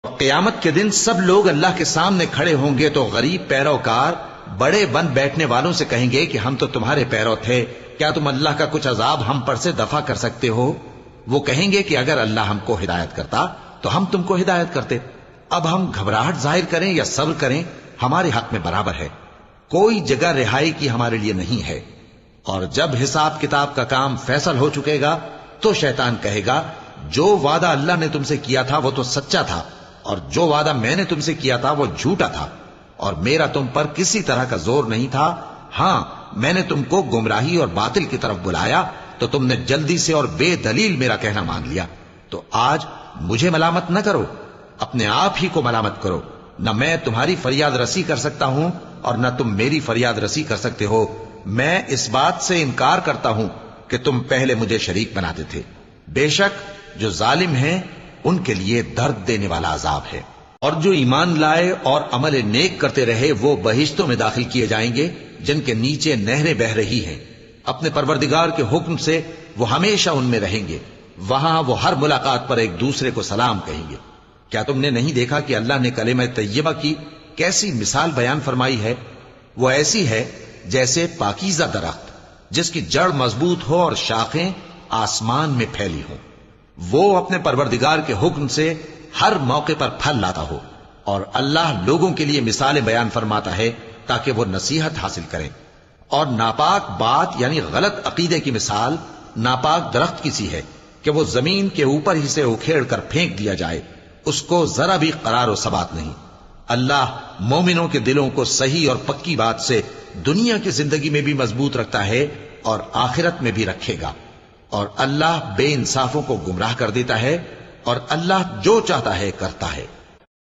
قیامت کے دن سب لوگ اللہ کے سامنے کھڑے ہوں گے تو غریب پیروکار بڑے بن بیٹھنے والوں سے کہیں گے کہ ہم تو تمہارے پیرو تھے، کیا تم اللہ کا کچھ عذاب ہم پر سے دفع کر سکتے ہو؟ وہ کہیں گے کہ اگر اللہ ہم کو ہدایت کرتا تو ہم تم کو ہدایت کرتے۔ اب ہم گھبراہٹ ظاہر کریں یا صبر کریں ہمارے حق میں برابر ہے، کوئی جگہ رہائی کی ہمارے لیے نہیں ہے۔ اور جب حساب کتاب کا کام فیصل ہو چکے گا تو شیطان کہے گا جو وعدہ اللہ نے تم سے کیا تھا وہ تو سچا تھا، اور جو وعدہ میں نے تم سے کیا تھا وہ جھوٹا تھا، اور میرا تم پر کسی طرح کا زور نہیں تھا۔ ہاں، میں نے تم کو گمراہی اور باطل کی طرف بلایا تو تم نے جلدی سے اور بے دلیل میرا کہنا مان لیا۔ تو آج مجھے ملامت نہ کرو، اپنے آپ ہی کو ملامت کرو۔ نہ میں تمہاری فریاد رسی کر سکتا ہوں اور نہ تم میری فریاد رسی کر سکتے ہو۔ میں اس بات سے انکار کرتا ہوں کہ تم پہلے مجھے شریک بناتے تھے۔ بے شک جو ظالم ہیں ان کے لیے درد دینے والا عذاب ہے۔ اور جو ایمان لائے اور عمل نیک کرتے رہے وہ بہشتوں میں داخل کیے جائیں گے جن کے نیچے نہریں بہہ رہی ہیں۔ اپنے پروردگار کے حکم سے وہ ہمیشہ ان میں رہیں گے، وہاں وہ ہر ملاقات پر ایک دوسرے کو سلام کہیں گے۔ کیا تم نے نہیں دیکھا کہ اللہ نے کلمہ طیبہ کی کیسی مثال بیان فرمائی ہے؟ وہ ایسی ہے جیسے پاکیزہ درخت جس کی جڑ مضبوط ہو اور شاخیں آسمان میں پھیلی ہوں۔ وہ اپنے پروردگار کے حکم سے ہر موقع پر پھل لاتا ہو، اور اللہ لوگوں کے لیے مثالیں بیان فرماتا ہے تاکہ وہ نصیحت حاصل کریں۔ اور ناپاک بات یعنی غلط عقیدے کی مثال ناپاک درخت کی سی ہے کہ وہ زمین کے اوپر ہی سے اکھیڑ کر پھینک دیا جائے، اس کو ذرا بھی قرار و ثبات نہیں۔ اللہ مومنوں کے دلوں کو صحیح اور پکی بات سے دنیا کی زندگی میں بھی مضبوط رکھتا ہے اور آخرت میں بھی رکھے گا۔ اور اللہ بے انصافوں کو گمراہ کر دیتا ہے، اور اللہ جو چاہتا ہے کرتا ہے۔